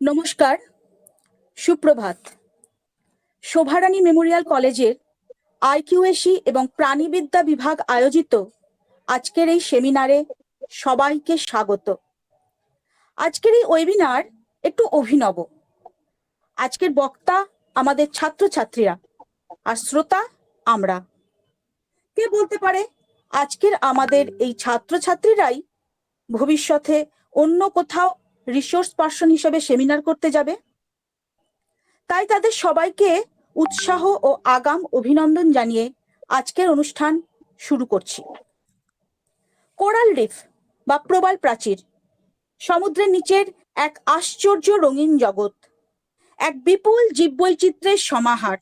নমস্কার, সুপ্রভাত। শোভারানী মেমোরিয়াল কলেজের আইকিউএসি এবং প্রাণীবিদ্যা বিভাগ আয়োজিত আজকের এই সেমিনারে সবাইকে স্বাগত। আজকের এই ওয়েবিনার একটু অভিনব। আজকের বক্তা আমাদের ছাত্রছাত্রীরা আর শ্রোতা আমরা। কে বলতে পারে আজকের আমাদের এই ছাত্রছাত্রীরাই ভবিষ্যতে অন্য কোথাও রিসোর্স পার্সন হিসেবে সেমিনার করতে যাবে। তাই তাদের সবাইকে উৎসাহ ও আগাম অভিনন্দন জানিয়ে আজকের অনুষ্ঠান শুরু করছি। কোরাল রিফ বা প্রবাল প্রাচীর সমুদ্রের নিচের এক আশ্চর্য রঙিন জগৎ, এক বিপুল জীববৈচিত্র্যের সমাহার,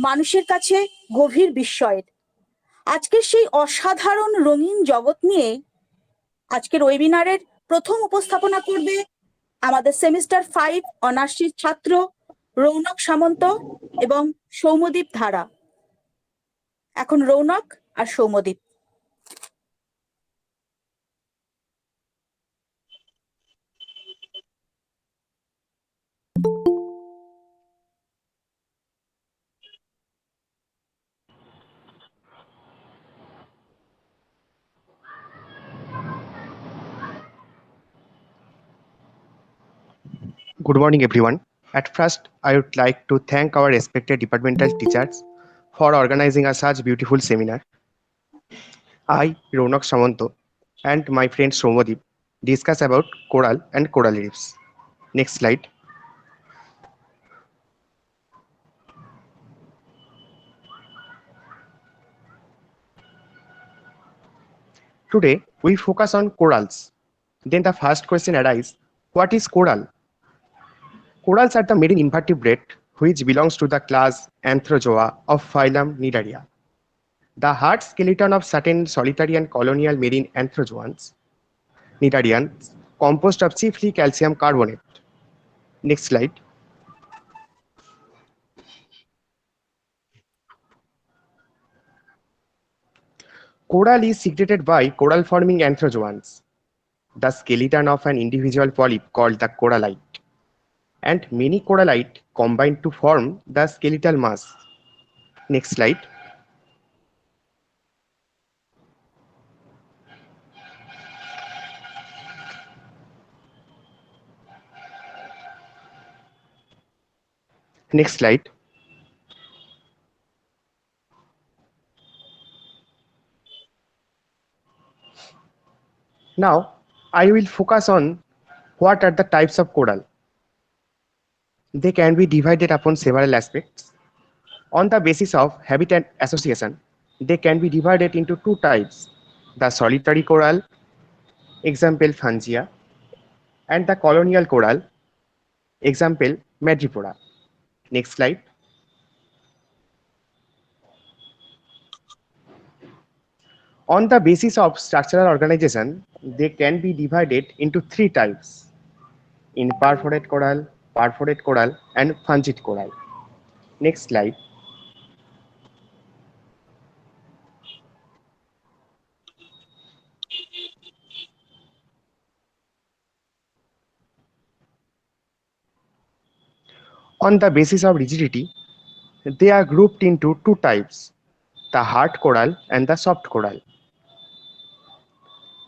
মানুষের কাছে গভীর বিস্ময়ের। আজকের সেই অসাধারণ রঙিন জগৎ নিয়ে আজকের ওয়েবিনারের প্রথম উপস্থাপনা করবে আমাদের সেমিস্টার 5 অনার্সের ছাত্র রৌনক সামন্ত এবং সৌম্যদীপ ধারা। এখন রৌনক আর Soumyadip. Good morning, everyone. At first, I would like to thank our respected departmental teachers for organizing a such beautiful seminar. I, Ronak Samanto, and my friend Somadip discuss about coral and coral reefs. Next slide. Today, we focus on corals. Then the first question arises, what is coral? Corals are the marine invertebrate which belongs to the class Anthrozoa of phylum Nidaria. The hard skeleton of certain solitary and colonial marine anthrozoans, Nidarians, composed of chiefly calcium carbonate. Next slide. Coral is secreted by coral-forming anthrozoans, the skeleton of an individual polyp called the corallite, and many corallite combine to form the skeletal mass. Next slide. Next slide. Now, I will focus on what are the types of coral. They can be divided upon several aspects. On the basis of habitat association, they can be divided into two types, the solitary coral, example Phangia, and the colonial coral, example Madrepora. Next slide. On the basis of structural organization, they can be divided into three types, imperforate coral, perforate coral, and fungate coral. Next slide. On the basis of rigidity, they are grouped into two types, the hard coral and the soft coral.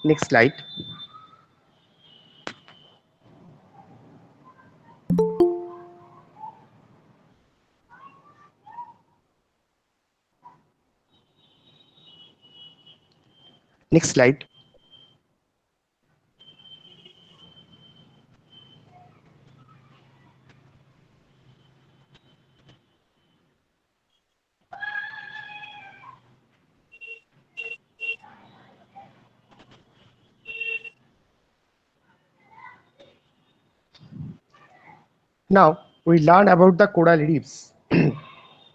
Next slide. Next slide. Now we learn about the coral reefs.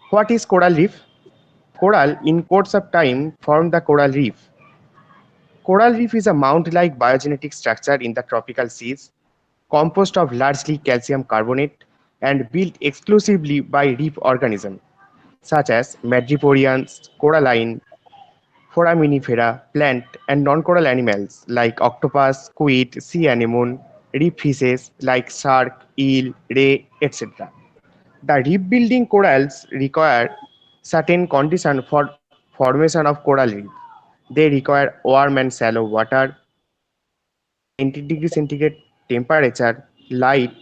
What is coral reef? Coral in course of time form the coral reef. Coral reef is a mound-like biogenetic structure in the tropical seas, composed of largely calcium carbonate and built exclusively by reef organisms such as madreporians, coralline, foraminifera, plant and non-coral animals like octopus, squid, sea anemone, reef fishes like shark, eel, ray, etc. The reef building corals require certain conditions for formation of coral reef. They require warm and shallow water, 90 degrees centigrade temperature, light,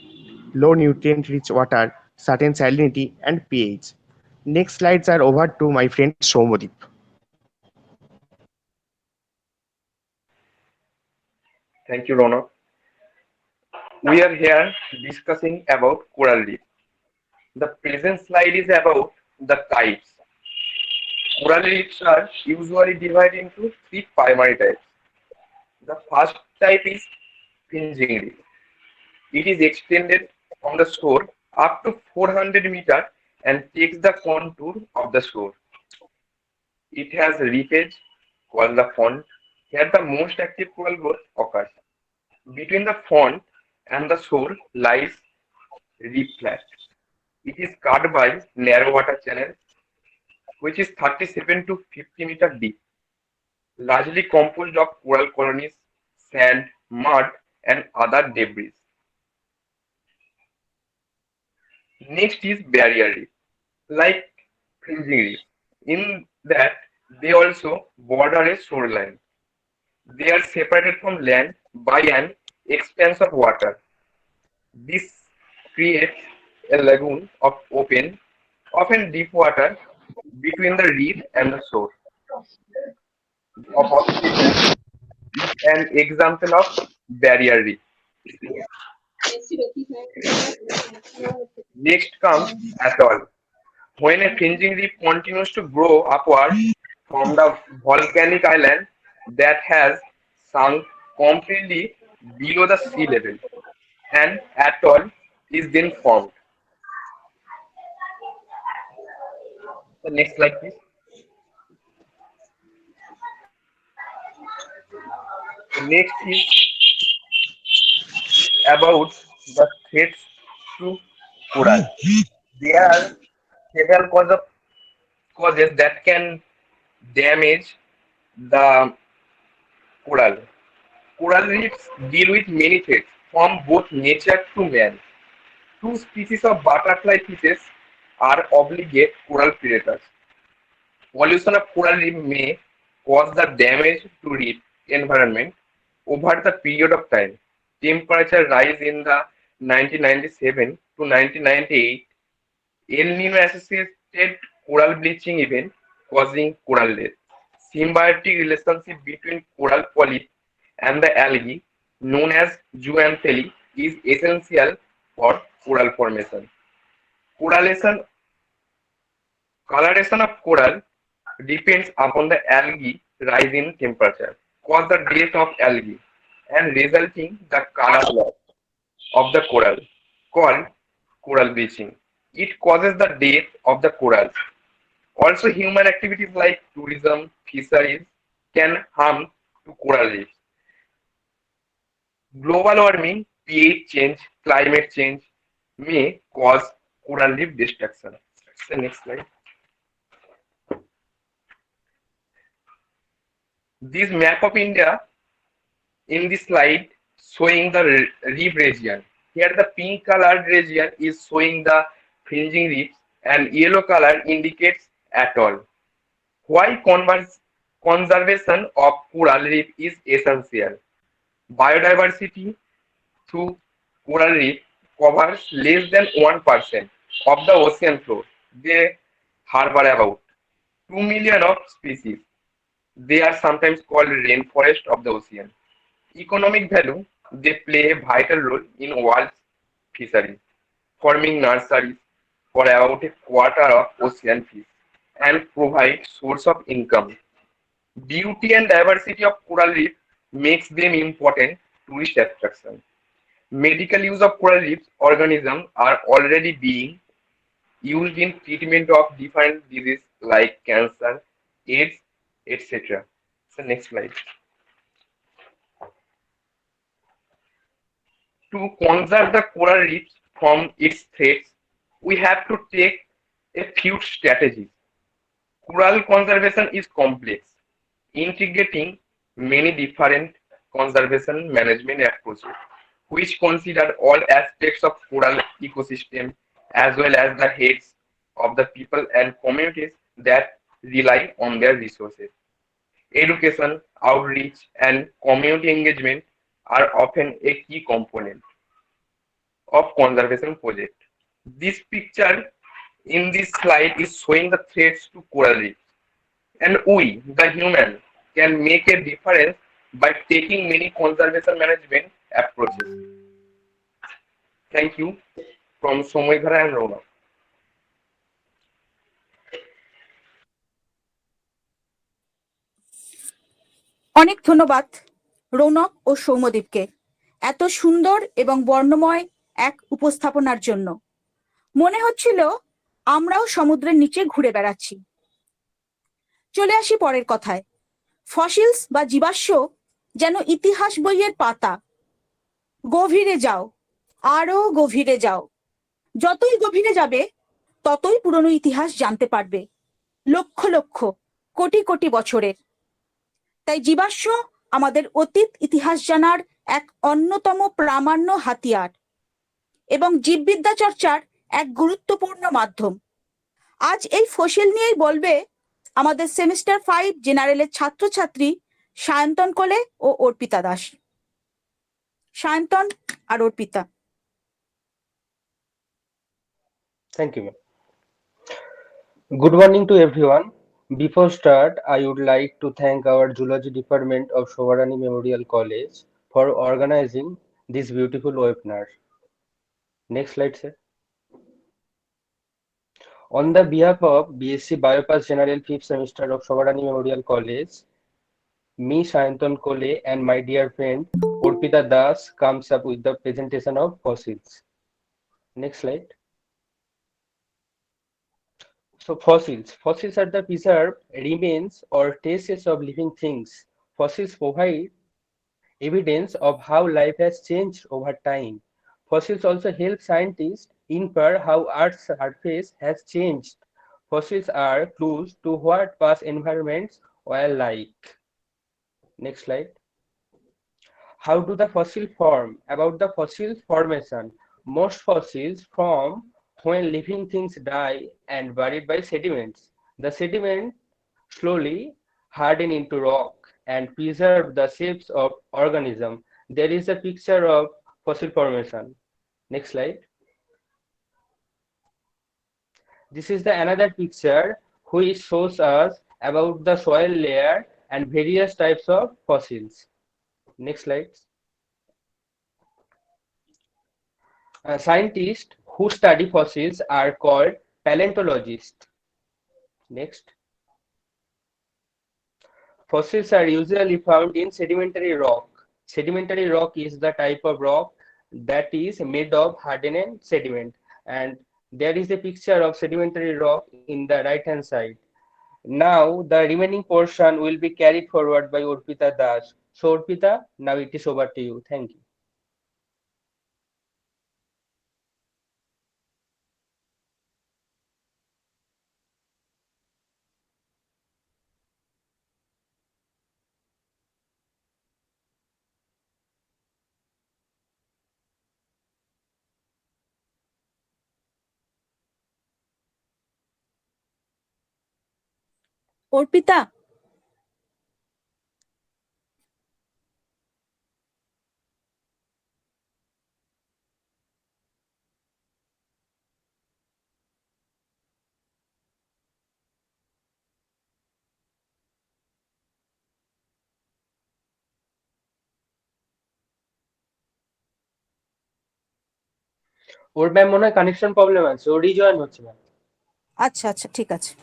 low nutrient-rich water, certain salinity, and pH. Next slides are over to my friend Somadip. Thank you, Ronak. We are here discussing about coral reef. The present slide is about the types. Coral reefs are usually divided into three primary types. The first type is fringing reef. It is extended from the shore up to 400 meters and takes the contour of the shore. It has reefage called the front, where the most active coral growth occurs. Between the front and the shore lies reef flat. It is cut by narrow water channels, which is 37 to 50 meters deep, largely composed of coral colonies, sand, mud, and other debris. Next is barrier reef, like fringing reef, in that they also border a shoreline. They are separated from land by an expanse of water. This creates a lagoon of open, often deep water between the reef and the shore. Of Australia is an example of barrier reef. Next comes atoll. When a fringing reef continues to grow upward from the volcanic island that has sunk completely below the sea level, an atoll is then formed. The next slide, please. The next is about the threats to coral. There are several causes that can damage the coral. Coral reefs deal with many threats from both nature to man. Two species of butterfly fishes are obligate coral predators. Pollution of coral reef may cause the damage to reef environment over the period of time. Temperature rise in the 1997 to 1998 El Nino associated coral bleaching event causing coral death. Symbiotic relationship between coral polyp and the algae known as zooanthellae is essential for coral formation. Correlation Coloration of coral depends upon the algae rise in temperature, cause the death of algae, and resulting the color loss of the coral, called coral bleaching. It causes the death of the corals. Also, human activities like tourism, fisheries can harm to coral reefs. Global warming, pH change, climate change may cause coral reef destruction. The next slide. This map of India in this slide showing the reef region. Here the pink colored region is showing the fringing reefs and yellow color indicates atoll. Why conservation of coral reef is essential? Biodiversity through coral reef covers less than 1% of the ocean floor. They harbor about 2 million of species. They are sometimes called rainforest of the ocean. Economic value, they play a vital role in world fisheries, forming nurseries for about a quarter of ocean fish and provide source of income. Beauty and diversity of coral reef makes them important tourist attraction. Medical use of coral reef organisms are already being used in treatment of different diseases like cancer, AIDS, etc. So next slide. To conserve the coral reefs from its threats, we have to take a few strategies. Coral conservation is complex, integrating many different conservation management approaches. which consider all aspects of coral ecosystem as well as the heads of the people and communities that rely on their resources. Education, outreach, and community engagement are often a key component of conservation project. This picture in this slide is showing the threats to coral reefs, and we, the human, can make a difference by taking many conservation management approaches. Thank you from Somoidhara and Rona. অনেক ধন্যবাদ রৌনক ও সৌম্যদীপকে এত সুন্দর এবং বর্ণময় এক উপস্থাপনার জন্য। মনে হচ্ছিল আমরাও সমুদ্রের নিচে ঘুরে বেড়াচ্ছি। চলে আসি পরের কথায়। ফসিলস বা জীবাশ্ম যেন ইতিহাস বইয়ের পাতা। গভীরে যাও, আরো গভীরে যাও, যতই গভীরে যাবে ততই পুরনো ইতিহাস জানতে পারবে, লক্ষ লক্ষ কোটি কোটি বছরের। তাই জীবাশ্ম আমাদের অতীত ইতিহাস জানার এক অন্যতম প্রামাণ্য হাতিয়ার এবং জীববিদ্যা চর্চার এক গুরুত্বপূর্ণ মাধ্যম। আজ এই ফসিল নিয়েই বলবে আমাদের সেমিস্টার 5 জেনারেলের ছাত্রছাত্রী সায়ন্তন কোলে ও অর্পিতা দাস। সায়ন্তন আর Arpita. Thank you, ma'am. Good morning to everyone. Before start, I would like to thank our Zoology Department of Shovarani Memorial College for organizing this beautiful webinar. Next slide, sir. On the behalf of BSc Biopass General 5th semester of Shovarani Memorial College, me, Sayantan Kole, and my dear friend Urpita Das comes up with the presentation of fossils. Next slide. So fossils are the preserved remains or traces of living things. Fossils provide evidence of how life has changed over time. Fossils also help scientists infer how Earth's surface has changed. Fossils are clues to what past environments were like. Next slide. How do the fossil form? About the fossil formation, most fossils form when living things die and buried by sediments. The sediment slowly harden into rock and preserve the shapes of organism. There is a picture of fossil formation. Next slide. This is the another picture which shows us about the soil layer and various types of fossils. Next slide. Scientists who study fossils are called paleontologists. Next. Fossils are usually found in sedimentary rock. Sedimentary rock is the type of rock that is made of hardened sediment. And there is a picture of sedimentary rock in the right hand side. Now the remaining portion will be carried forward by Urpita Das. So Urpita, now it is over to you. Thank you. Arpita, or ma'am মনে হয় connection problem আছে, ও rejoin হচ্ছে ma'am. আচ্ছা আচ্ছা ঠিক আছে।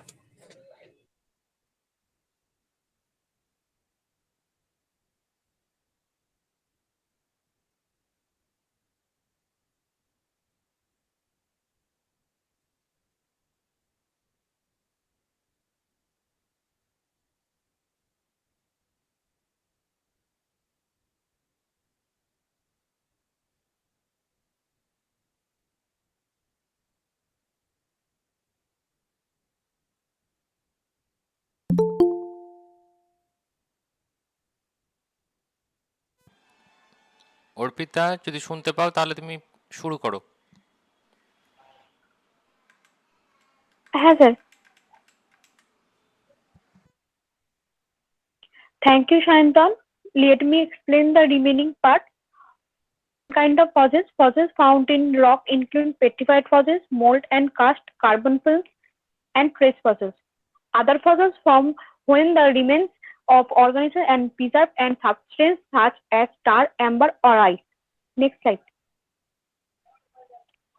অর্পিতা, যদি শুনতে পাও তাহলে তুমি শুরু করো। হ্যাঁ sir, thank you Sayantan. Let me explain the remaining part. Kind of fossils found in rock include petrified fossils, mold and cast, carbon films, and trace fossils. Other fossils form when the remains of organisms and preserved and substance such as tar, amber, or ice. Next slide.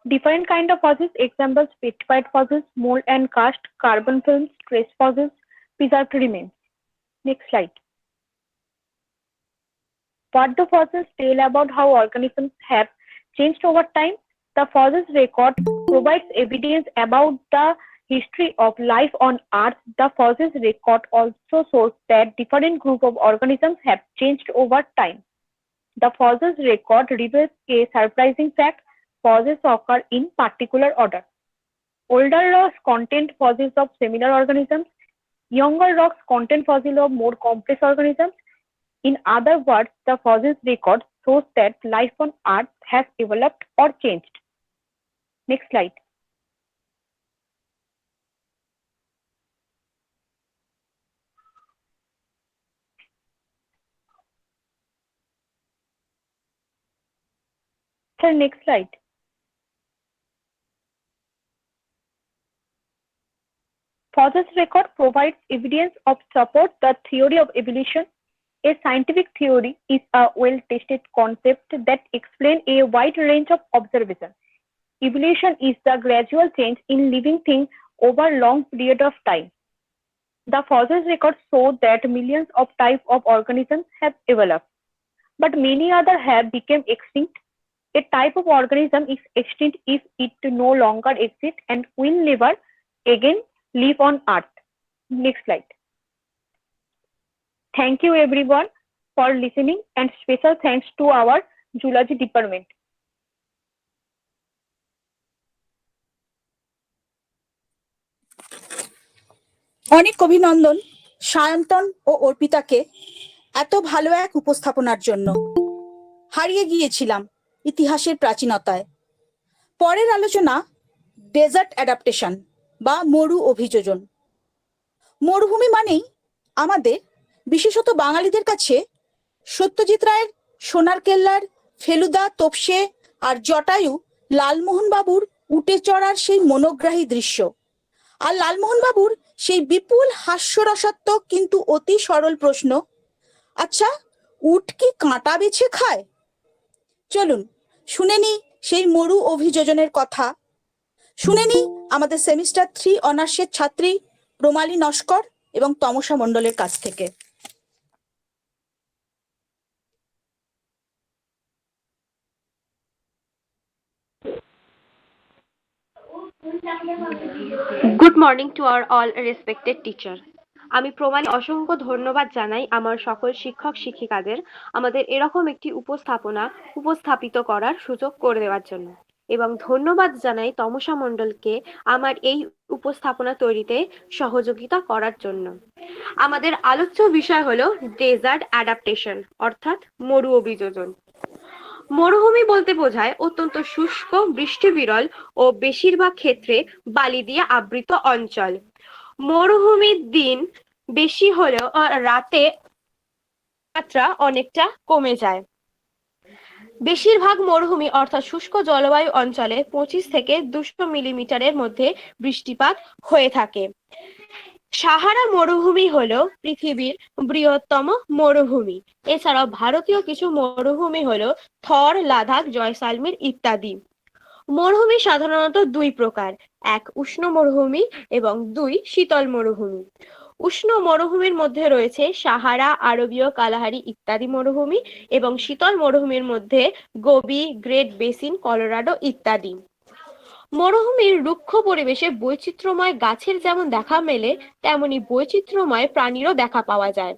Different kind of fossils, examples petrified fossils, mold and cast, carbon films, trace fossils, preserved remains. Next slide. What do fossils tell about how organisms have changed over time? The fossils record provides evidence about the history of life on Earth. The fossils record also shows that different groups of organisms have changed over time. The fossils record reveals a surprising fact: fossils occur in particular order. Older rocks contain fossils of similar organisms. Younger rocks contain fossils of more complex organisms. In other words, the fossils record shows that life on Earth has developed or changed. Next slide. Sir, next slide. Fossils record provides evidence of support the theory of evolution. A scientific theory is a well-tested concept that explains a wide range of observations. Evolution is the gradual change in living things over a long period of time. The fossils records show that millions of types of organisms have developed, but many others have become extinct. A type of organism is extinct if it no longer exists and will never again live on Earth. Next slide. Thank you everyone for listening, and special thanks to our zoology department. অনেক অভিনন্দন সায়ন্তন ও অর্পিতাকে এত ভালো এক উপস্থাপনার জন্য। হারিয়ে গিয়েছিলাম ইতিহাসের প্রাচীনতায়। পরের আলোচনা ডেজার্ট অ্যাডাপ্টেশন বা মরু অভিযোজন। মরুভূমি মানেই আমাদের, বিশেষত বাঙালিদের কাছে, সত্যজিৎ রায়ের সোনার কেল্লার ফেলুদা, তোপসে আর জটায়ু লালমোহন বাবুর উটে চড়ার সেই মনোগ্রাহী দৃশ্য, আর লালমোহন বাবুর সেই বিপুল হাস্যরসাত্মক কিন্তু অতি সরল প্রশ্ন, আচ্ছা উট কি কাঁটা বেছে খায়? চলুন শুনে নি সেই মরু অভিযোজনের কথা। শুনে নি আমাদের সেমিস্টার 3 অনার্সের ছাত্রী প্রমালী নস্কর এবং তমসা মণ্ডলের কাছ থেকে। Good morning to our all respected teacher. আমি প্রমাণী অসংখ্য ধন্যবাদ জানাই আমার সকল শিক্ষক শিক্ষিকাদের আমাদের এরকম একটি উপস্থাপিত করার সুযোগ করে দেওয়ার জন্য, এবং ধন্যবাদ জানাই তমসা মণ্ডলকে আমার এই উপস্থাপনা তৈরিতে সহযোগিতা করার জন্য। আমাদের আলোচ্য বিষয় হলো ডেজার্ট অ্যাডাপ্টেশন অর্থাৎ মরু অভিযোজন। মরুভূমি বলতে বোঝায় অত্যন্ত শুষ্ক, বৃষ্টিবিরল ও বেশিরভাগ ক্ষেত্রে বালি দিয়ে আবৃত অঞ্চল। মরুভূমির দিন বেশি হলেও রাতে মাত্রা অনেকটা কমে যায়। বেশিরভাগ মরুভূমি অর্থাৎ শুষ্ক জলবায়ু অঞ্চলে 25 থেকে 200 মিলিমিটারের মধ্যে বৃষ্টিপাত হয়ে থাকে। সাহারা মরুভূমি হলো পৃথিবীর বৃহত্তম মরুভূমি। এছাড়াও ভারতীয় কিছু মরুভূমি হলো থর, লাদাখ, জয়সালমীর ইত্যাদি। মরুভূমি সাধারণত দুই প্রকার, এক উষ্ণ মরুভূমি এবং দুই শীতল মরুভূমি। উষ্ণ মরুভূমির মধ্যে রয়েছে সাহারা, আরবীয় কালাহারি ইত্যাদি মরুভূমি, এবং শীতল মরুভূমির মধ্যে গোবি, গ্রেট বেসিন, কলোরাডো ইত্যাদি। মরুভূমির রুক্ষ পরিবেশে বৈচিত্র্যময় গাছের যেমন দেখা মেলে, তেমনি বৈচিত্র্যময় প্রাণীরও দেখা পাওয়া যায়।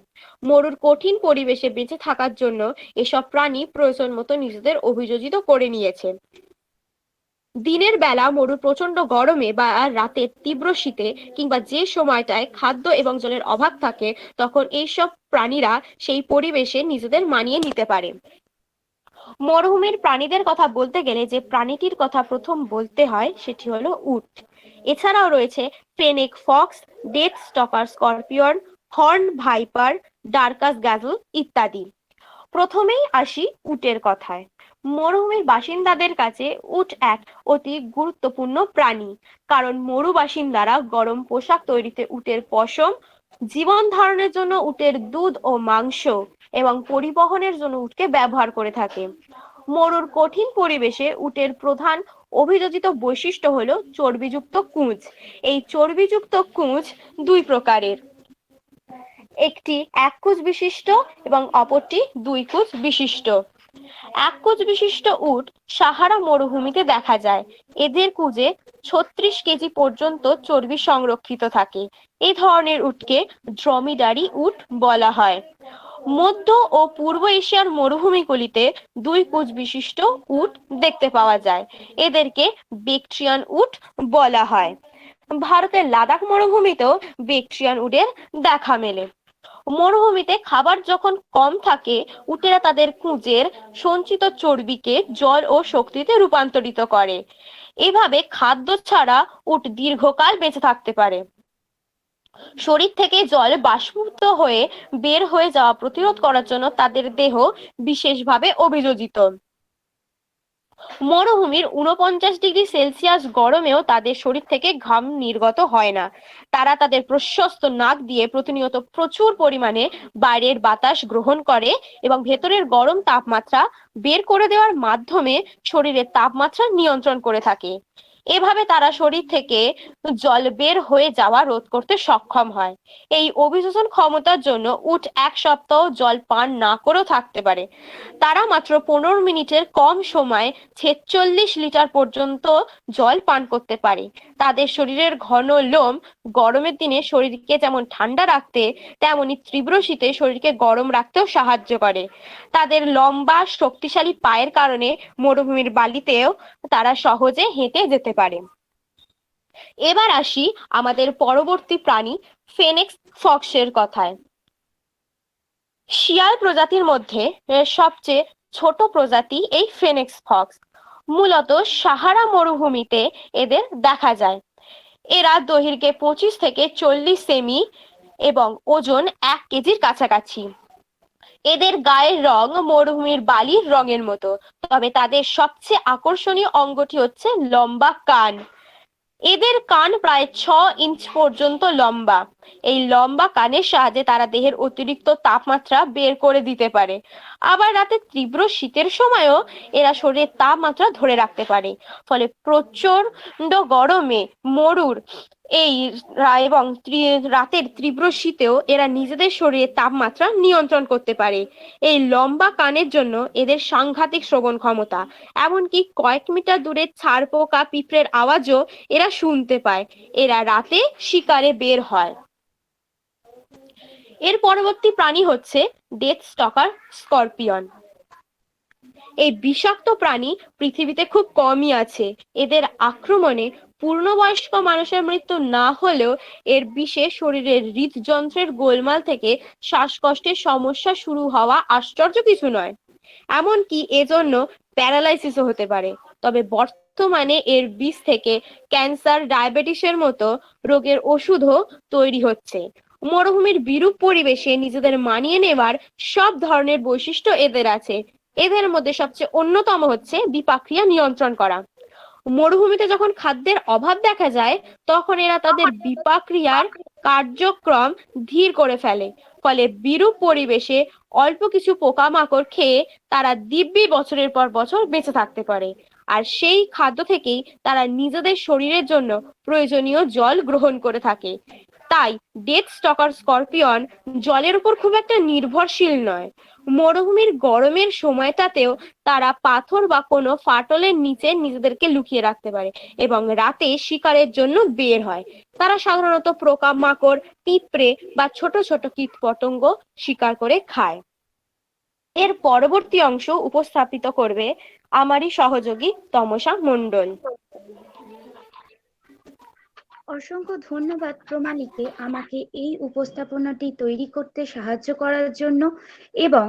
মরুর কঠিন পরিবেশে বেঁচে থাকার জন্য এসব প্রাণী প্রয়োজন মতো নিজেদের অভিযোজিত করে নিয়েছে। দিনের বেলা মরুর প্রচন্ড গরমে বা রাতে তীব্র শীতে কিংবা যে সময়টায় খাদ্য এবং জলের অভাব থাকে, তখন এইসব প্রাণীরা সেই পরিবেশে নিজেদের মানিয়ে নিতে পারে। মরুভূমির প্রাণীদের কথা বলতে গেলে যে প্রাণীটির কথা প্রথম বলতে হয় সেটি হলো উট। এছাড়াও রয়েছে fennec fox, deathstalker scorpion, horn viper, dorcas gazelle ইত্যাদি। প্রথমেই আসি উটের কথায়। মরুভূমির বাসিন্দাদের কাছে উট এক অতি গুরুত্বপূর্ণ প্রাণী, কারণ মরু বাসিন্দারা গরম পোশাক তৈরিতে উটের পশম, জীবন ধারণের জন্য উটের দুধ ও মাংস এবং পরিবহনের জন্য উটকে ব্যবহার করে থাকে। মরুর কঠিন পরিবেশে উটের প্রধান অভিযোজিত বৈশিষ্ট্য হলো চর্বিযুক্ত কুঁচ। এই চর্বিযুক্ত কুঁচ দুই প্রকারের, একটি এক কুচ বিশিষ্ট এবং অপরটি দুই কুচ বিশিষ্ট। এক কুচ বিশিষ্ট উট সাহারা মরুভূমিতে দেখা যায়। এদের কুঁজে 36 কেজি পর্যন্ত চর্বি সংরক্ষিত থাকে। এই ধরনের উটকে ড্রমিডারি উট বলা হয়। মধ্য ও পূর্ব এশিয়ার মরুভূমিগুলিতে দুই কুচ বিশিষ্ট উট দেখতে পাওয়া যায়। এদেরকে বেকট্রিয়ান উট বলা হয়। ভারতের লাদাখ মরুভূমিতেও বেকট্রিয়ান উটের দেখা মেলে। মরুভূমিতে খাবার যখন কম থাকে, উটেরা তাদের কুঁজের সঞ্চিত চর্বিকে জল ও শক্তিতে রূপান্তরিত করে। এভাবে খাদ্য ছাড়া উট দীর্ঘকাল বেঁচে থাকতে পারে। শরীর থেকে জল বাষ্পীভূত হয়ে বের হয়ে যাওয়া প্রতিরোধ করার জন্য তাদের দেহ বিশেষভাবে অভিযোজিত। মরুভূমির 49 ডিগ্রি সেলসিয়াস গরমেও তাদের শরীর থেকে ঘাম নির্গত হয় না। তারা তাদের প্রশস্ত নাক দিয়ে প্রতিনিয়ত প্রচুর পরিমাণে বাইরের বাতাস গ্রহণ করে এবং ভেতরের গরম তাপমাত্রা বের করে দেওয়ার মাধ্যমে শরীরের তাপমাত্রা নিয়ন্ত্রণ করে থাকে। এভাবে তারা শরীর থেকে জল বের হয়ে যাওয়া রোধ করতে সক্ষম হয়। এই অভিযোজন ক্ষমতার জন্য উট এক সপ্তাহ জল পান না করেও থাকতে পারে। তারা মাত্র 15 মিনিটের কম সময়ে 46 লিটার পর্যন্ত জল পান করতে পারে। তাদের শরীরের ঘন লোম গরমের দিনে শরীরকে যেমন ঠান্ডা রাখতে, তেমনি তীব্র শীতে শরীরকে গরম রাখতেও সাহায্য করে। তাদের লম্বা শক্তিশালী পায়ের কারণে মরুভূমির বালিতেও তারা সহজে হেঁটে যেতে পারে। এবার আসি আমাদের পরবর্তী প্রাণী ফেনেক্স ফক্সের কথায়। শিয়াল প্রজাতির মধ্যে সবচেয়ে ছোট প্রজাতি এই ফেনেক্স ফক্স। মূলত সাহারা মরুভূমিতে এদের দেখা যায়। এরা দৈর্ঘ্যে 25 থেকে 40 সেমি এবং ওজন 1 কেজির কাছাকাছি। এদের গায়ের রং মরুভূমির বালির রঙের মতো, তবে তাদের সবচেয়ে আকর্ষণীয় অঙ্গটি হচ্ছে লম্বা কান। এদের কান প্রায় 6 ইঞ্চ পর্যন্ত লম্বা। এই লম্বা কানের সাহায্যে তারা দেহের অতিরিক্ত তাপমাত্রা বের করে দিতে পারে। আবার রাতে তীব্র শীতের সময়ও এরা শরীরের তাপমাত্রা ধরে রাখতে পারে। ফলে প্রচন্ড গরমে মরুর এই এবং রাতের তীব্র শীতেও এরা নিজেদের শরীরের তাপমাত্রা নিয়ন্ত্রণ করতে পারে। এই লম্বা কানের জন্য এদের সাংঘাতিক শ্রবণ ক্ষমতা। এমনকি কয়েক মিটার দূরে ছাড় পোকা পিঁপড়ের আওয়াজও এরা শুনতে পায়। এরা রাতে শিকারে বের হয়। এর পরবর্তী প্রাণী হচ্ছে ডেথ স্টকার স্করপিয়ন। এই বিষাক্ত প্রাণী পৃথিবীতে খুব কমই আছে। এদের আক্রমণে পূর্ণবয়স্ক মানুষের মৃত্যু না হলেও এর বিষে শরীরের হৃদযন্ত্রের গোলমাল থেকে শ্বাসকষ্টের সমস্যা শুরু হওয়া আশ্চর্য কিছু নয়। এমনকি এজন্য প্যারালাইসিসও হতে পারে। তবে বর্তমানে এর বিষ থেকে ক্যান্সার, ডায়াবেটিসের মতো রোগের ওষুধও তৈরি হচ্ছে। মরুভূমির বিরূপ পরিবেশে নিজেদের মানিয়ে নেওয়ার সব ধরনের বৈশিষ্ট্য এদের আছে। এদের মধ্যে সবচেয়ে অন্যতম হচ্ছে বিপাকক্রিয়া নিয়ন্ত্রণ করা। মরুভূমিতে যখন খাদ্যের অভাব দেখা যায়, তখন এরা তাদের বিপাকক্রিয়ার কার্যক্রম ধীর করে ফেলে। ফলে বিরূপ পরিবেশে অল্প কিছু পোকামাকড় খেয়ে তারা দিব্যি বছরের পর বছর বেঁচে থাকতে পারে। আর সেই খাদ্য থেকেই তারা নিজেদের শরীরের জন্য প্রয়োজনীয় জল গ্রহণ করে থাকে। তাই ডেথ স্টকার স্করপিয়ন জলের উপর খুব একটা নির্ভরশীল নয়। মরুভূমির গরমের সময়টাতেও তারা পাথর বা কোনো ফাটলের নিচে নিজেদেরকে লুকিয়ে রাখতে পারে এবং রাতে শিকারের জন্য বের হয়। তারা সাধারণত পোকামাকড়, পিঁপড়ে বা ছোট ছোট কীটপতঙ্গ শিকার করে খায়। এর পরবর্তী অংশ উপস্থাপিত করবে আমারই সহযোগী তমসা মণ্ডল। অসংখ্য ধন্যবাদ প্রমালীকে আমাকে এই উপস্থাপনাটি তৈরি করতে সাহায্য করার জন্য এবং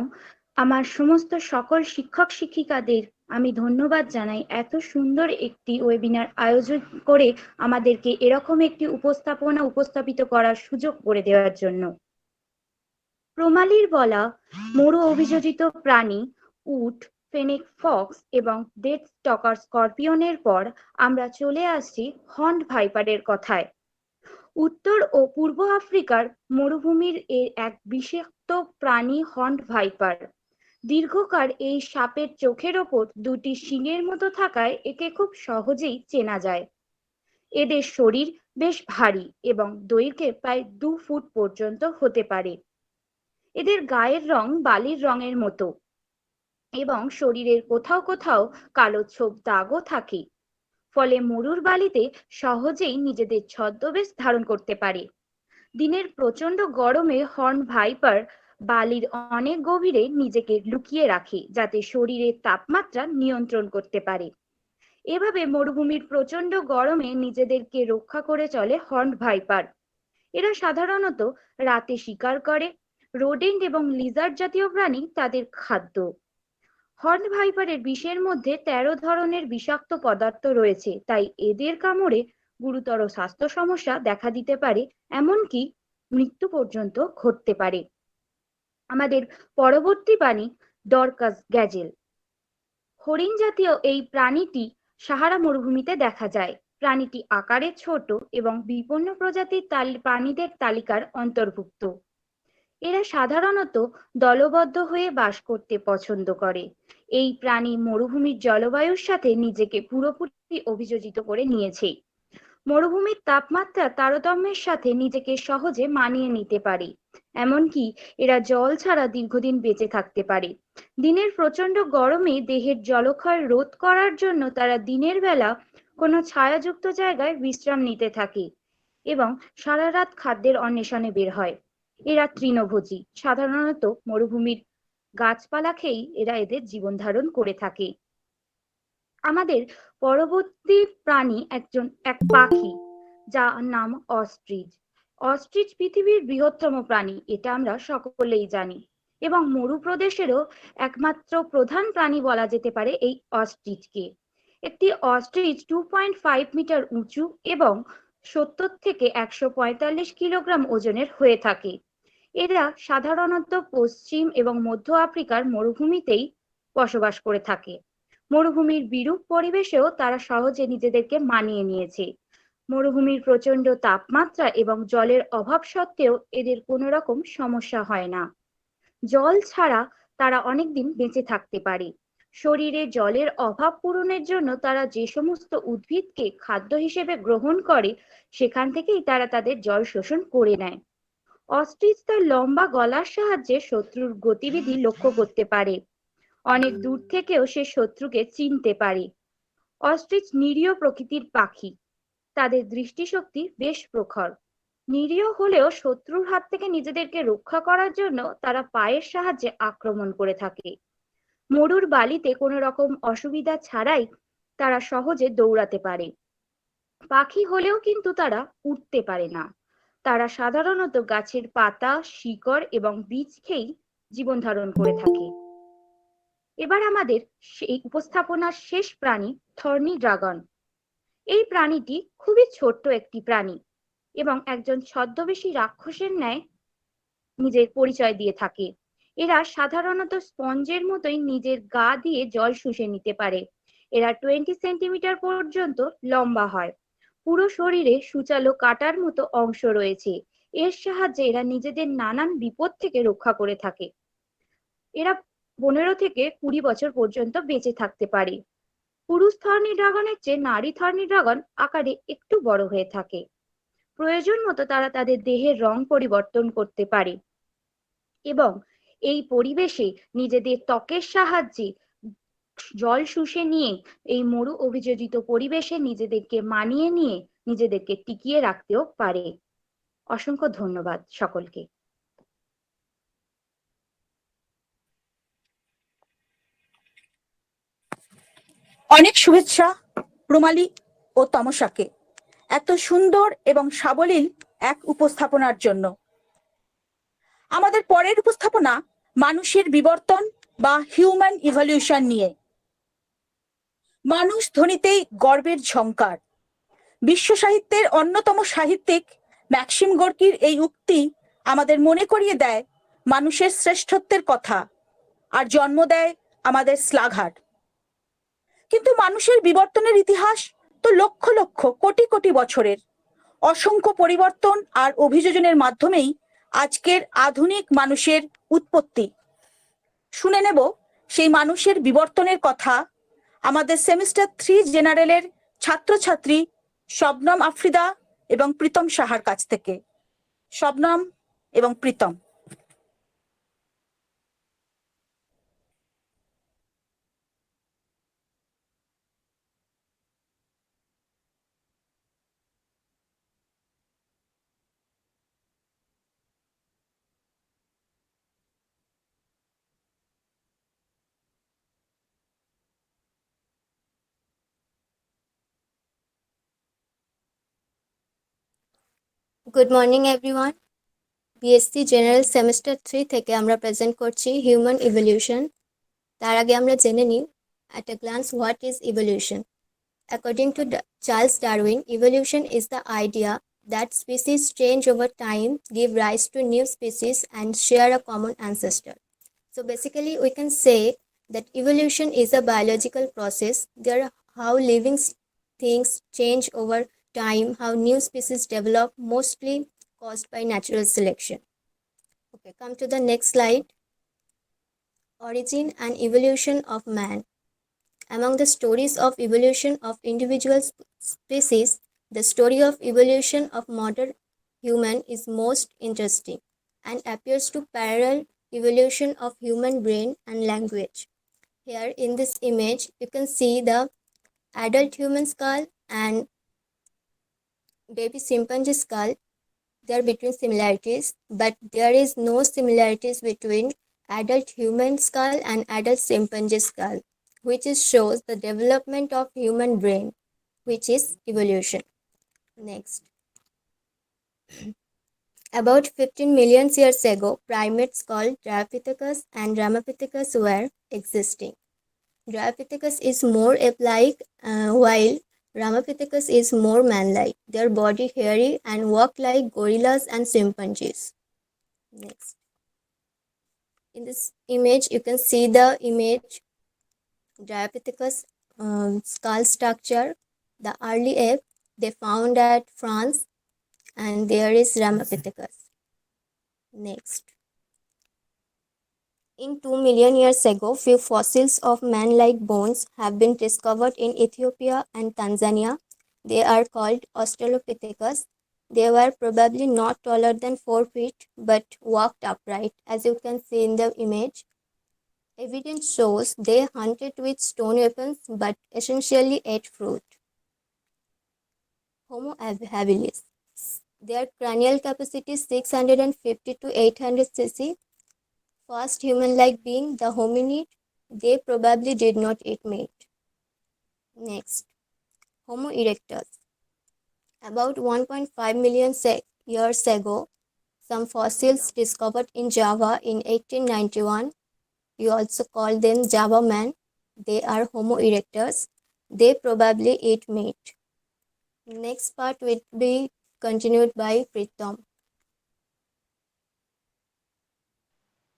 আমার সমস্ত সকল শিক্ষক শিক্ষিকাদের আমি ধন্যবাদ জানাই এত সুন্দর একটি ওয়েবিনার আয়োজন করে আমাদেরকে এরকম একটি উপস্থাপিত করার সুযোগ করে দেওয়ার জন্য। প্রমালির বলা মরু অভিযোজিত প্রাণী উট, ফেনিক ফক্স এবং ডেথ স্টকার স্করপিয়নের পর আমরা চলে আসছি হর্নড ভাইপারের কথায়। উত্তর ও পূর্ব আফ্রিকার মরুভূমির এক বিষাক্ত প্রাণী হর্নড ভাইপার। দীর্ঘকার এই সাপের চোখের ওপর দুটি শিঙের মতো থাকায় একে খুব সহজেই চেনা যায়। এদের শরীর বেশ ভারী এবং দৈর্ঘ্যে প্রায় 2 ফুট পর্যন্ত হতে পারে। এদের গায়ের রং বালির রঙের মতো এবং শরীরের কোথাও কোথাও কালো ছোপ দাগও থাকে, ফলে মরুর বালিতে সহজেই নিজেদের ছদ্মবেশ ধারণ করতে পারে। দিনের প্রচন্ড গরমে হর্নড ভাইপার বালির অনেক গভীরে নিজেকে লুকিয়ে রাখে যাতে শরীরের তাপমাত্রা নিয়ন্ত্রণ করতে পারে। এভাবে মরুভূমির প্রচন্ড গরমে নিজেদেরকে রক্ষা করে চলে হর্নড ভাইপার। এরা সাধারণত রাতে শিকার করে। রোডেন্ট এবং লিজার্ড জাতীয় প্রাণী তাদের খাদ্য। হর্নড ভাইপারের বিষের মধ্যে 13 ধরনের বিষাক্ত পদার্থ রয়েছে, তাই এদের কামড়ে গুরুতর স্বাস্থ্য সমস্যা দেখা দিতে পারে, এমনকি মৃত্যু পর্যন্ত ঘটতে পারে। আমাদের পরবর্তী প্রাণী ডরকাস গ্যাজেল। হরিণ জাতীয় এই প্রাণীটি সাহারা মরুভূমিতে দেখা যায়। প্রাণীটি আকারে ছোট এবং বিপন্ন প্রজাতির প্রাণীদের তালিকার অন্তর্ভুক্ত। এরা সাধারণত দলবদ্ধ হয়ে বাস করতে পছন্দ করে। এই প্রাণী মরুভূমির জলবায়ুর সাথে নিজেকে পুরোপুরি অভিযোজিত করে নিয়েছে। মরুভূমির তাপমাত্রা তারতম্যের সাথে নিজেকে সহজে মানিয়ে নিতে পারে, এমনকি এরা জল ছাড়া দীর্ঘদিন বেঁচে থাকতে পারে। দিনের প্রচন্ড গরমে দেহের জলক্ষয় রোধ করার জন্য তারা দিনের বেলা কোনো ছায়াযুক্ত জায়গায় বিশ্রাম নিতে থাকে এবং সারা রাত খাদ্যের অন্বেষণে বের হয়। এরা তৃণভোজী, সাধারণত মরুভূমির গাছপালা খেয়েই এরা এদের জীবন ধারণ করে থাকে। আমাদের পরবর্তী প্রাণী এক পাখি, যার নাম অস্ট্রিচ। অস্ট্রিচ পৃথিবীর বৃহত্তম প্রাণী, এটা আমরা সকলেই জানি, এবং মরুপ্রদেশেরও একমাত্র প্রধান প্রাণী বলা যেতে পারে এই অস্ট্রিচকে। একটি অস্ট্রিচ 2.5 মিটার উঁচু এবং 70 থেকে 145 কিলোগ্রাম ওজনের হয়ে থাকে। এরা সাধারণত পশ্চিম এবং মধ্য আফ্রিকার মরুভূমিতেই বসবাস করে থাকে। মরুভূমির বিরূপ পরিবেশেও তারা সহজে নিজেদেরকে মানিয়ে নিয়েছে। মরুভূমির প্রচন্ড তাপমাত্রা এবং জলের অভাব সত্ত্বেও এদের কোনো রকম সমস্যা হয় না। জল ছাড়া তারা অনেকদিন বেঁচে থাকতে পারে। শরীরে জলের অভাব পূরণের জন্য তারা যে সমস্ত উদ্ভিদকে খাদ্য হিসেবে গ্রহণ করে সেখান থেকেই তারা তাদের জল শোষণ করে নেয়। অস্ট্রিচ তার লম্বা গলার সাহায্যে শত্রুর গতিবিধি লক্ষ্য করতে পারে। অনেক দূর থেকেও সে শত্রুকে চিনতে পারে। অস্ট্রিচ নিরীহ প্রকৃতির পাখি। তাদের দৃষ্টিশক্তি বেশ প্রখর। নিরীহ হলেও শত্রুর হাত থেকে নিজেদেরকে রক্ষা করার জন্য তারা পায়ের সাহায্যে আক্রমণ করে থাকে। মরুর বালিতে কোনো রকম অসুবিধা ছাড়াই তারা সহজে দৌড়াতে পারে। পাখি হলেও কিন্তু তারা উড়তে পারে না। তারা সাধারণত গাছের পাতা, শিকড় এবং বীজ খেয়েই জীবন ধারণ করে থাকে। এবার আমাদের সেই উপস্থাপনার শেষ প্রাণী থর্নি ড্রাগন। এই প্রাণীটি খুবই ছোট্ট একটি প্রাণী এবং একজন ছদ্মবেশী রাক্ষসের ন্যায় নিজের পরিচয় দিয়ে থাকে। এরা সাধারণত স্পঞ্জের মতোই নিজের গা দিয়ে জল শুষে নিতে পারে। এরা 20 সেন্টিমিটার পর্যন্ত লম্বা হয়। পুরো শরীরে সূচালো কাঁটার মতো অংশ রয়েছে। এর সাহায্যে এরা নিজেদের নানান বিপদ থেকে রক্ষা করে থাকে। এরা 15 থেকে 20 বছর পর্যন্ত বেঁচে থাকতে পারে। পুরুষ থর্নি ড্রাগনের চেয়ে নারী থর্নি ড্রাগন আকারে একটু বড় হয়ে থাকে। প্রয়োজন মতো তারা তাদের দেহের রং পরিবর্তন করতে পারে এবং এই পরিবেশে নিজেদের ত্বকের সাহায্যে জল শুষে নিয়ে এই মরু অভিযোজিত পরিবেশে নিজেদেরকে মানিয়ে নিয়ে নিজেদেরকে টিকিয়ে রাখতেও পারে। অসংখ্য ধন্যবাদ সকলকে। অনেক শুভেচ্ছা প্রমালী ও তমসাকে এত সুন্দর এবং সাবলীল এক উপস্থাপনার জন্য। আমাদের পরের উপস্থাপনা মানুষের বিবর্তন বা হিউম্যান ইভলিউশন নিয়ে। মানুষ ধ্বনিতেই গর্বের ঝংকার। বিশ্ব সাহিত্যের অন্যতম সাহিত্যিক ম্যাক্সিম গোর্কির এই উক্তি আমাদের মনে করিয়ে দেয় মানুষের শ্রেষ্ঠত্বের কথা আর জন্ম দেয় আমাদের শ্লাঘার। কিন্তু মানুষের বিবর্তনের ইতিহাস তো লক্ষ লক্ষ কোটি কোটি বছরের। অসংখ্য পরিবর্তন আর অভিযোজনের মাধ্যমেই আজকের আধুনিক মানুষের উৎপত্তি। শুনে নেব সেই মানুষের বিবর্তনের কথা আমাদের সেমিস্টার 3 জেনারেলের ছাত্রছাত্রী শবনম আফ্রিদা এবং প্রীতম সাহার কাছ থেকে। শবনম এবং Pritam. Good morning everyone. BSc general semester 3 থেকে আমরা প্রেজেন্ট করছি হিউম্যান ইভলিউশন। তার আগে আমরা জেনে নিই at a glance what is evolution. According to Charles Darwin, evolution is the idea that species change over time, give rise to new species and share a common ancestor. So basically we can say that evolution is a biological process. There are how living things change over time, how new species develop, mostly caused by natural selection. Okay, come to the next slide. Origin and evolution of man. Among the stories of evolution of individual species, the story of evolution of modern human is most interesting and appears to parallel evolution of human brain and language. Here in this image, you can see the adult human skull and baby chimpanzee skull. They are between similarities, but there is no similarities between adult human skull and adult chimpanzee skull, which shows the development of human brain, which is evolution. Next. About 15 million years ago, primates called Dryopithecus and Ramapithecus were existing. Dryopithecus is more ape-like, while Ramapithecus is more man-like. Their body hairy and walk like gorillas and chimpanzees. Next. In this image, you can see the image Dryopithecus skull structure, the early ape they found at France, and there is Ramapithecus. Next. In 2 million years ago, few fossils of man-like bones have been discovered in Ethiopia and Tanzania. They are called Australopithecus. They were probably not taller than 4 feet but walked upright, as you can see in the image. Evidence shows they hunted with stone weapons but essentially ate fruit. Homo habilis. Their cranial capacity is 650 to 800 cc. First human-like being, the hominid, they probably did not eat meat. Next, Homo erectus. About 1.5 million years ago, some fossils discovered in Java in 1891. We also call them Java man. They are Homo erectus. They probably eat meat. Next part will be continued by Pritam.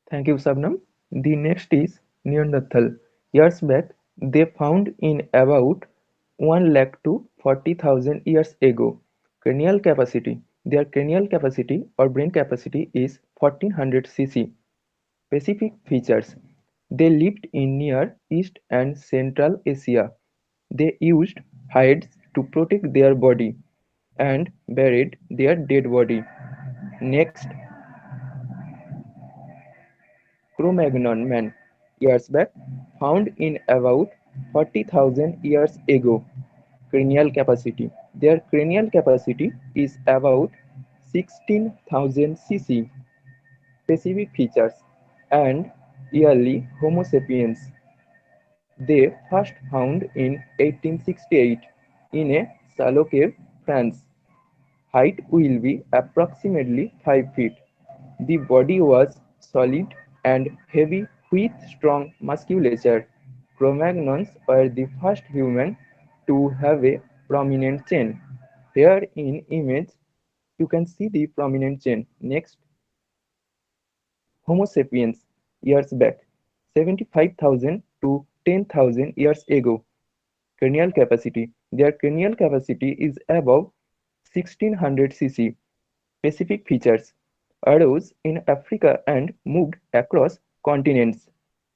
Thank you, Sabnam. The next is Neanderthal. Years back, they found in about 1 lakh to 40,000 years ago. Cranial capacity. Their cranial capacity or brain capacity is 1400 cc. Specific features. They lived in Near East and Central Asia. They used hides to protect their body and buried their dead body. Next, Cro-Magnon man, years back, found in about 40,000 years ago. Cranial capacity. Their cranial capacity is about 16,000 cc. Specific features and early Homo sapiens. They first found in 1868 in a shallow cave, France. Height will be approximately 5 feet. The body was solid and heavy with strong musculature. Cro-Magnons were the first human to have a prominent chin. Here in image, you can see the prominent chin. Next, Homo sapiens years back, 75,000 to 10,000 years ago. Cranial capacity. Their cranial capacity is above 1600 cc. Specific features: arose in Africa and moved across continents,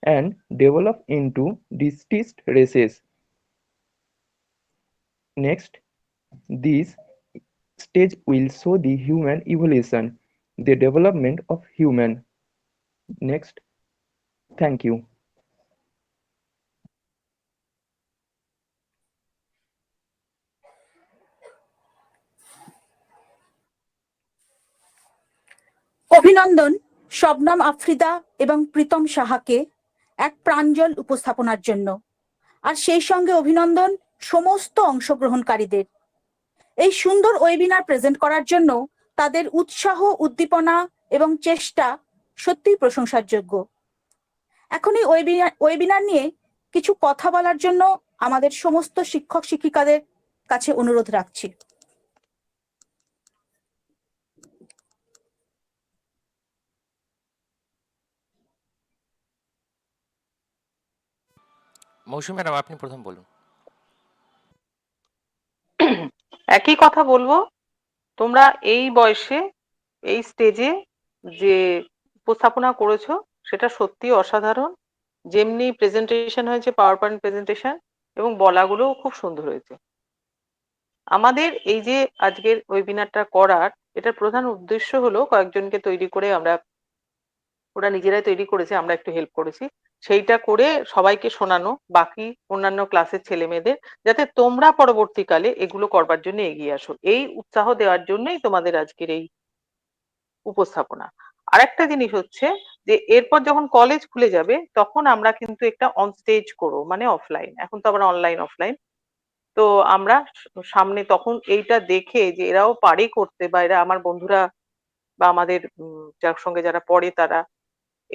and developed into distinct races. Next, this stage will show the human evolution, the development of human. Next, thank you. অভিনন্দন শবনম আফ্রিদা এবং প্রীতম সাহাকে এক প্রাঞ্জল উপস্থাপনার জন্য, আর সেই সঙ্গে অভিনন্দন সমস্ত অংশগ্রহণকারীদের। এই সুন্দর ওয়েবিনার প্রেজেন্ট করার জন্য তাদের উৎসাহ, উদ্দীপনা এবং চেষ্টা সত্যিই প্রশংসার যোগ্য। এখন এই ওয়েবিনার নিয়ে কিছু কথা বলার জন্য আমাদের সমস্ত শিক্ষক শিক্ষিকাদের কাছে অনুরোধ রাখছি। মৌসুমী ম্যাডাম, আপনি প্রথম বলুন। একই কথা বলবো, তোমরা এই বয়সে এই স্টেজে যে উপস্থাপনা করেছো সেটা সত্যি অসাধারণ। যেমনি প্রেজেন্টেশন হয়েছে, পাওয়ার পয়েন্ট প্রেজেন্টেশন, এবং বলাগুলো খুব সুন্দর হয়েছে। আমাদের এই যে আজকের ওয়েবিনারটা করার, এটার প্রধান উদ্দেশ্য হলো কয়েকজনকে তৈরি করে, ওরা নিজেরাই তৈরি করেছে, আমরা একটু হেল্প করেছি, সেইটা করে সবাইকে শোনানো বাকি অন্যান্য ক্লাসের ছেলে মেয়েদের, যাতে তোমরা পরবর্তীকালে এগুলো করবার জন্য এগিয়ে আসো। এই উৎসাহ দেওয়ার জন্যই তোমাদের আজকের এই উপস্থাপনা। আরেকটা জিনিস হচ্ছে যে এরপর যখন কলেজ খুলে যাবে তখন আমরা কিন্তু একটা অন স্টেজ করবো, মানে অফলাইন। এখন তো আবার অনলাইন অফলাইন, তো আমরা সামনে তখন এইটা দেখে যে এরাও পারে করতে, বা এরা আমার বন্ধুরা বা আমাদের যার সঙ্গে যারা পড়ে তারা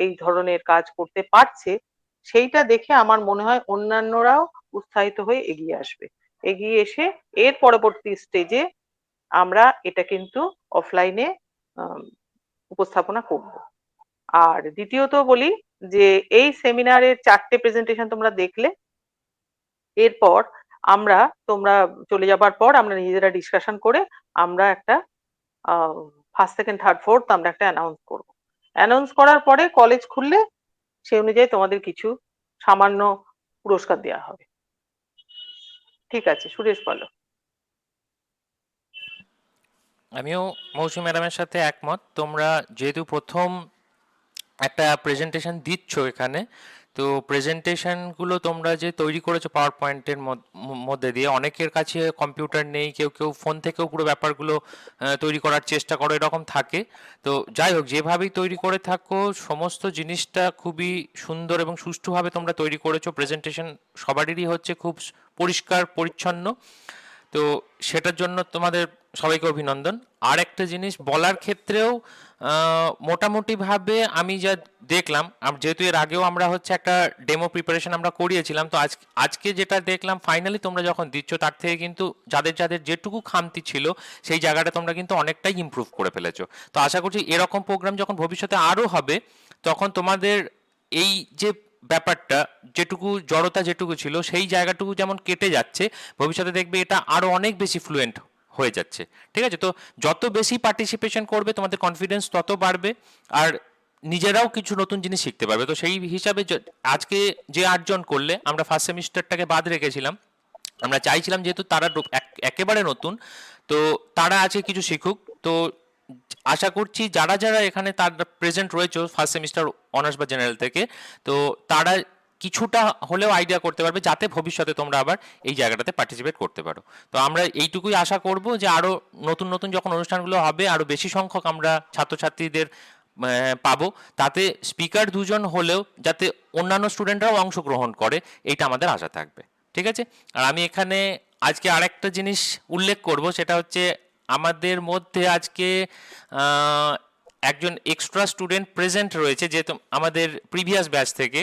এই ধরনের কাজ করতে পারছে, সেইটা দেখে আমার মনে হয় অন্যান্যরাও উৎসাহিত হয়ে এগিয়ে আসবে। এগিয়ে এসে এর পরবর্তী স্টেজে আমরা এটা কিন্তু অফলাইনে উপস্থাপনা করব। আর দ্বিতীয়ত বলি যে এই সেমিনারের 4টে প্রেজেন্টেশন তোমরা দেখলে, এরপর আমরা তোমরা চলে যাবার পর আমরা নিজেরা ডিসকাশন করে আমরা একটা ফার্স্ট, সেকেন্ড, থার্ড, ফোর্থ আমরা একটা অ্যানাউন্স করব। অ্যানাউন্স করার পরে কলেজ খুললে সেই অনুযায়ী তোমাদের কিছু সামান্য পুরস্কার দেওয়া হবে। ঠিক আছে, সুরেশ বলো। আমিও মৌসুমী ম্যাডামের সাথে একমত। তোমরা যেহেতু প্রথম একটা প্রেজেন্টেশন দিচ্ছ এখানে, তো প্রেজেন্টেশনগুলো তোমরা যে তৈরি করেছো পাওয়ার পয়েন্টের মধ্যে দিয়ে, অনেকের কাছে কম্পিউটার নেই, কেউ কেউ ফোন থেকেও পুরো ব্যাপারগুলো তৈরি করার চেষ্টা করো, এরকম থাকে। তো যাই হোক, যেভাবেই তৈরি করে থাকো সমস্ত জিনিসটা খুবই সুন্দর এবং সুষ্ঠুভাবে তোমরা তৈরি করেছো। প্রেজেন্টেশন সবারই হচ্ছে খুব পরিষ্কার পরিচ্ছন্ন, তো সেটার জন্য তোমাদের সবাইকে অভিনন্দন। আর একটা জিনিস বলার ক্ষেত্রেও মোটামুটিভাবে আমি যা দেখলাম, যেহেতু এর আগেও আমরা হচ্ছে একটা ডেমো প্রিপারেশন আমরা করিয়েছিলাম, তো আজকে যেটা দেখলাম ফাইনালি তোমরা যখন দিচ্ছ তার থেকে কিন্তু যাদের যাদের যেটুকু খামতি ছিল সেই জায়গাটা তোমরা কিন্তু অনেকটাই ইমপ্রুভ করে ফেলেছো। তো আশা করছি এরকম প্রোগ্রাম যখন ভবিষ্যতে আরও হবে তখন তোমাদের এই যে ব্যাপারটা, যেটুকু জড়তা যেটুকু ছিল সেই জায়গাটুকু যেমন কেটে যাচ্ছে, ভবিষ্যতে দেখবে এটা আরো অনেক বেশি ফ্লুয়েন্ট হয়ে যাচ্ছে। ঠিক আছে, তো যত বেশি পার্টিসিপেশন করবে তোমাদের কনফিডেন্স তত বাড়বে, আর নিজেরাও কিছু নতুন জিনিস শিখতে পারবে। তো সেই হিসাবে আজকে যে 8জন করলে, আমরা ফার্স্ট সেমিস্টারটাকে বাদ রেখেছিলাম, আমরা চাইছিলাম যেহেতু তারা একেবারে নতুন, তো তারা আজকে কিছু শিখুক। তো আশা করছি যারা যারা এখানে তার প্রেজেন্ট রয়েছে ফার্স্ট সেমিস্টার অনার্স বা জেনারেল থেকে, তো তারা কিছুটা হলেও আইডিয়া করতে পারবে যাতে ভবিষ্যতে তোমরা আবার এই জায়গাটাতে পার্টিসিপেট করতে পারো। তো আমরা এইটুকুই আশা করব যে আরো নতুন নতুন যখন অনুষ্ঠানগুলো হবে আরো বেশি সংখ্যক আমরা ছাত্রছাত্রীদের পাবো, তাতে স্পিকার 2জন হলেও যাতে অন্যান্য স্টুডেন্টরাও অংশগ্রহণ করে, এইটা আমাদের আশা থাকবে। ঠিক আছে, আর আমি এখানে আজকে আরেকটা জিনিস উল্লেখ করব, সেটা হচ্ছে আমাদের মধ্যে আজকে একজন এক্সট্রা স্টুডেন্ট প্রেজেন্ট রয়েছে, যে আমাদের প্রিভিয়াস ব্যাচ থেকে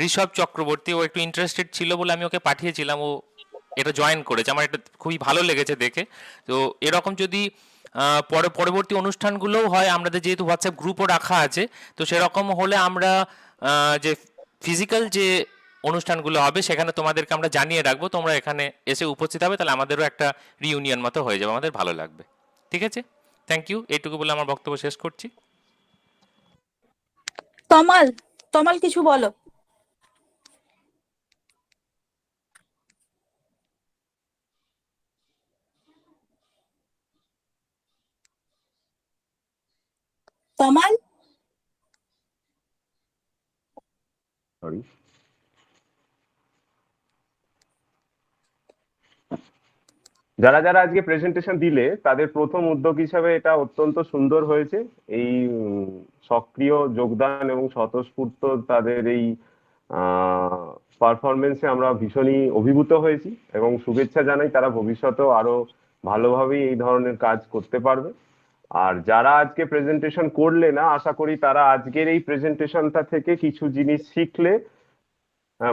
ঋষভ চক্রবর্তী। ও একটু ইন্টারেস্টেড ছিল বলে আমি ওকে পাঠিয়েছিলাম, ও এটা জয়েন করেছে। আমার এটা খুবই ভালো লেগেছে দেখে। তো এরকম যদি পরবর্তী অনুষ্ঠানগুলোও হয়, আমাদের যেহেতু হোয়াটসঅ্যাপ গ্রুপও রাখা আছে, তো সেরকম হলে আমরা যে ফিজিক্যাল যে অনুষ্ঠানগুলো হবে সেখানে তোমাদেরকে আমরা জানিয়ে রাখবো, তোমরা এখানে এসে উপস্থিত হবে, তাহলে আমাদেরও একটা রিউনিয়ন মতো হয়ে যাবে, আমাদের ভালো লাগবে। ঠিক আছে, থ্যাংক ইউ। এইটুকু বলে আমার বক্তব্য শেষ করছি। তমাল, তমাল কিছু বলো। তমাল, সরি, যারা যারা আজকে প্রেজেন্টেশন দিলে তাদের প্রথম উদ্যোগ হিসাবে এটা অত্যন্ত সুন্দর হয়েছে। এই সক্রিয় যোগদান এবং স্বতঃস্ফূর্ত তাদের এই পারফরমেন্সে আমরা ভীষণই অভিভূত হয়েছি এবং শুভেচ্ছা জানাই, তারা ভবিষ্যতেও আরো ভালোভাবেই এই ধরনের কাজ করতে পারবে। আর যারা আজকে প্রেজেন্টেশন করলে না, আশা করি তারা আজকের এই প্রেজেন্টেশনটা থেকে কিছু জিনিস শিখলে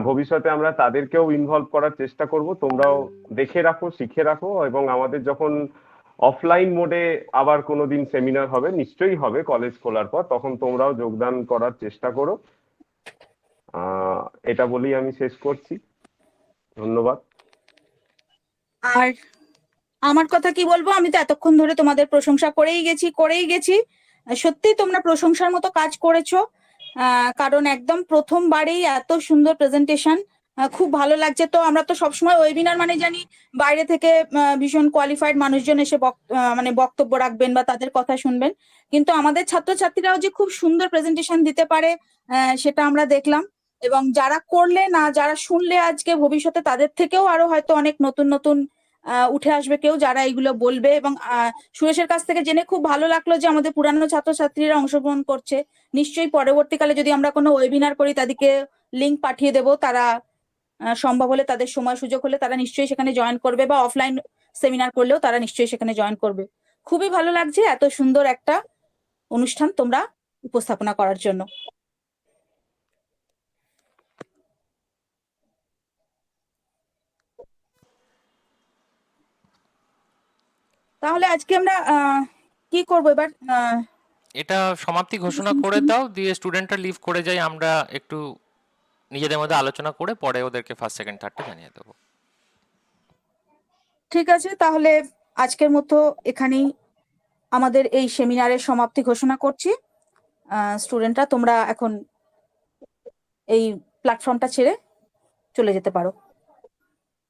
ভবিষ্যতে আমরা তাদেরকেও ইনভলভ করার চেষ্টা করব। তোমরাও দেখে রাখো, শিখে রাখো, এবং আমাদের যখন অফলাইন মোডে আবার কোনোদিন সেমিনার হবে, নিশ্চয়ই হবে কলেজ খোলার পর, তখন তোমরাও যোগদান করার চেষ্টা করো। এটা বলেই আমি শেষ করছি। ধন্যবাদ। আর আমার কথা কি বলবো, আমি তো এতক্ষণ ধরে তোমাদের প্রশংসা করেই গেছি। সত্যি তোমরা প্রশংসার মতো কাজ করেছো, কারণ একদম প্রথমবারেই এত সুন্দর প্রেজেন্টেশন, খুব ভালো লাগছে। তো আমরা তো সবসময় ওয়েবিনার মানে জানি বাইরে থেকে ভীষণ কোয়ালিফাইড মানুষজন এসে মানে বক্তব্য রাখবেন বা তাদের কথা শুনবেন, কিন্তু আমাদের ছাত্রছাত্রীরাও যে খুব সুন্দর প্রেজেন্টেশন দিতে পারে সেটা আমরা দেখলাম। এবং যারা করলে না, যারা শুনলে আজকে, ভবিষ্যতে তাদের থেকেও আরো হয়তো অনেক নতুন নতুন উঠে আসবে কেউ যারা এগুলো বলবে। এবং সুরেশের কাছ থেকে জেনে খুব ভালো লাগলো যে আমাদের পুরানো ছাত্রছাত্রীরা অংশগ্রহণ করছে। নিশ্চয়ই পরবর্তীকালে যদি আমরা কোনো ওয়েবিনার করি তাদেরকে লিংক পাঠিয়ে দেব, তারা সম্ভব হলে, তাদের সময় সুযোগ হলে তারা নিশ্চয়ই সেখানে জয়েন করবে, বা অফলাইন সেমিনার করলেও তারা নিশ্চয়ই সেখানে জয়েন করবে। খুবই ভালো লাগছে এত সুন্দর একটা অনুষ্ঠান তোমরা উপস্থাপনা করার জন্য। তাহলে আজকে আমরা কি করবো এবার? এটা সমাপ্তি ঘোষণা করে দাও, দিয়ে স্টুডেন্টরা লিভ করে যায়, আমরা একটু নিজেদের মধ্যে আলোচনা করে পরে ওদেরকে ফার্স্ট সেকেন্ড থার্ডটা জানিয়ে দেবো। ঠিক আছে, তাহলে আজকের মতো এখানেই আমাদের এই সেমিনারের সমাপ্তি ঘোষণা করছি। স্টুডেন্টরা তোমরা এখন এই প্ল্যাটফর্মটা ছেড়ে চলে যেতে পারো।